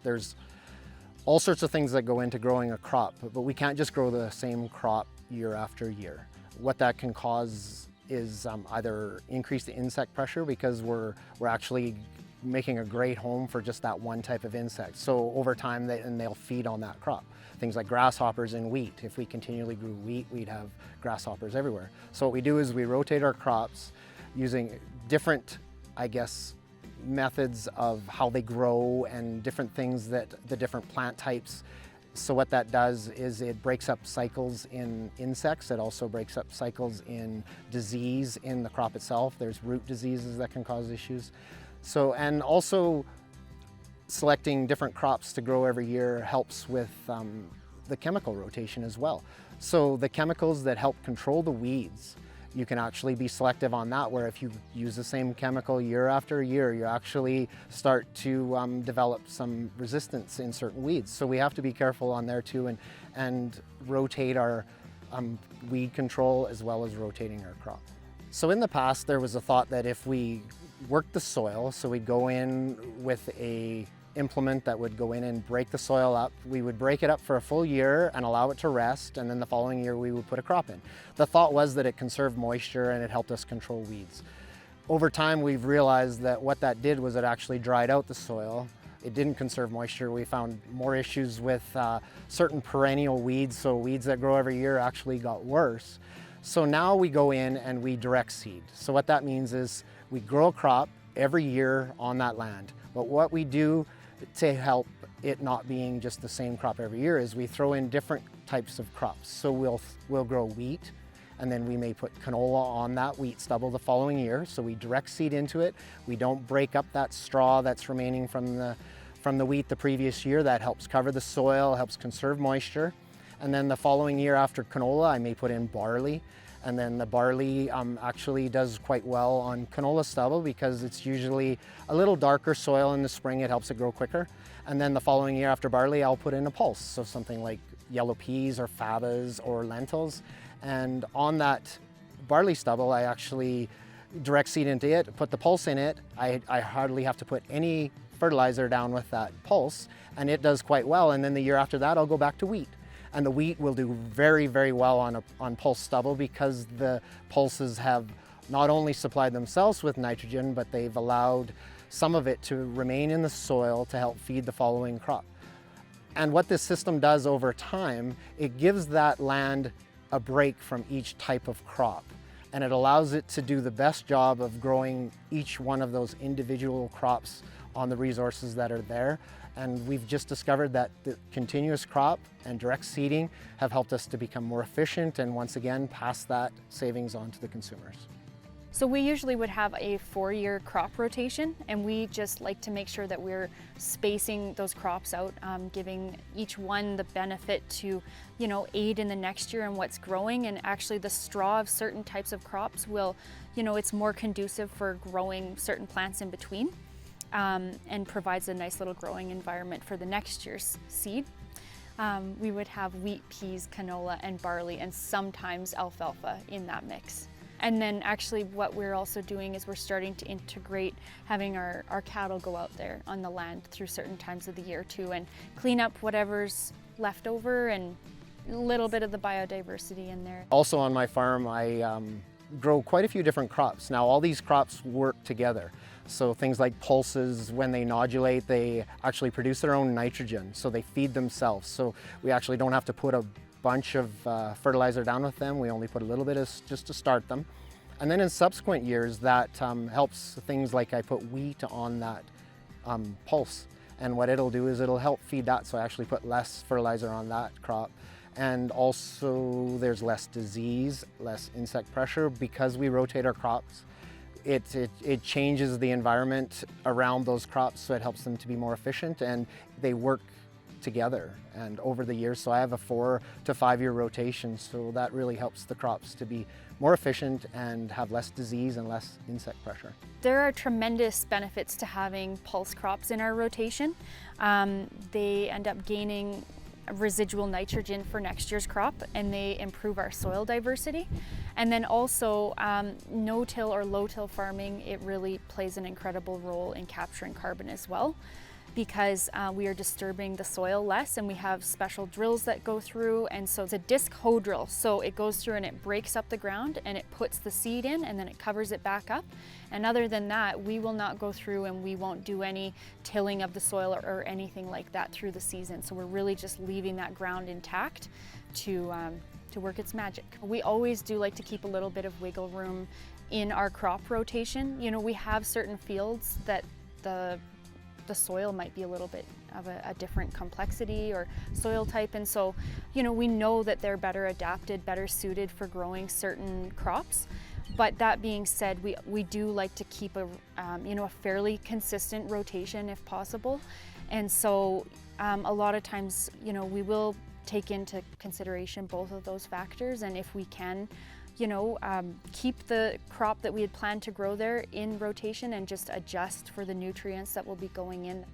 There's all sorts of things that go into growing a crop, but we can't just grow the same crop year after year. What that can cause is either increased insect pressure because we're actually making a great home for just that one type of insect. So over time, they'll feed on that crop. Things like grasshoppers in wheat. If we continually grew wheat, we'd have grasshoppers everywhere. So what we do is we rotate our crops using different, I guess, methods of how they grow and different things that the different plant types. So what that does is it breaks up cycles in insects. It also breaks up cycles in disease in the crop itself. There's root diseases that can cause issues. So, and also selecting different crops to grow every year helps with the chemical rotation as well. So the chemicals that help control the weeds, you can actually be selective on that, where if you use the same chemical year after year, you actually start to develop some resistance in certain weeds. So we have to be careful on there too, and rotate our weed control as well as rotating our crop. So in the past, there was a thought that if we worked the soil, so we'd go in with a implement that would go in and break the soil up. We would break it up for a full year and allow it to rest, and then the following year we would put a crop in. The thought was that it conserved moisture and it helped us control weeds. Over time, we've realized that what that did was it actually dried out the soil. It didn't conserve moisture. We found more issues with certain perennial weeds, so weeds that grow every year actually got worse. So now we go in and we direct seed. So what that means is we grow a crop every year on that land. But what we do to help it not being just the same crop every year is we throw in different types of crops. So we'll grow wheat, and then we may put canola on that wheat stubble the following year. So we direct seed into it. We don't break up that straw that's remaining from the wheat the previous year. That helps cover the soil, helps conserve moisture. And then the following year after canola, I may put in barley. And then the barley actually does quite well on canola stubble because it's usually a little darker soil in the spring. It helps it grow quicker. And then the following year after barley, I'll put in a pulse. So something like yellow peas or fabas or lentils. And on that barley stubble, I actually direct seed into it, put the pulse in it. I hardly have to put any fertilizer down with that pulse, and it does quite well. And then the year after that, I'll go back to wheat. And the wheat will do very, very well on pulse stubble because the pulses have not only supplied themselves with nitrogen, but they've allowed some of it to remain in the soil to help feed the following crop. And what this system does over time, it gives that land a break from each type of crop. And it allows it to do the best job of growing each one of those individual crops on the resources that are there. And we've just discovered that the continuous crop and direct seeding have helped us to become more efficient and once again pass that savings on to the consumers. So we usually would have a 4-year crop rotation, and we just like to make sure that we're spacing those crops out, giving each one the benefit to, aid in the next year and what's growing. And actually the straw of certain types of crops will, it's more conducive for growing certain plants in between. And provides a nice little growing environment for the next year's seed. We would have wheat, peas, canola, and barley, and sometimes alfalfa in that mix. And then actually what we're also doing is we're starting to integrate having our cattle go out there on the land through certain times of the year too, and clean up whatever's left over and a little bit of the biodiversity in there. Also on my farm, I grow quite a few different crops. Now all these crops work together. So things like pulses, when they nodulate, they actually produce their own nitrogen, so they feed themselves. So we actually don't have to put a bunch of fertilizer down with them. We only put a little bit just to start them. And then in subsequent years, that helps things like I put wheat on that pulse. And what it'll do is it'll help feed that, so I actually put less fertilizer on that crop. And also there's less disease, less insect pressure because we rotate our crops. It changes the environment around those crops, so it helps them to be more efficient, and they work together and over the years. So I have a 4 to 5 year rotation, so that really helps the crops to be more efficient and have less disease and less insect pressure. There are tremendous benefits to having pulse crops in our rotation. They end up gaining residual nitrogen for next year's crop, and they improve our soil diversity. And then also no-till or low-till farming, it really plays an incredible role in capturing carbon as well. because we are disturbing the soil less, and we have special drills that go through. And so it's a disc hoe drill. So it goes through and it breaks up the ground and it puts the seed in, and then it covers it back up. And other than that, we will not go through and we won't do any tilling of the soil or anything like that through the season. So we're really just leaving that ground intact to work its magic. We always do like to keep a little bit of wiggle room in our crop rotation. You know, we have certain fields that the soil might be a little bit of a different complexity or soil type, and so, you know, we know that they're better adapted, better suited for growing certain crops. But that being said, we do like to keep a fairly consistent rotation if possible, and so a lot of times, you know, we will take into consideration both of those factors, and if we can, you know, keep the crop that we had planned to grow there in rotation and just adjust for the nutrients that will be going in.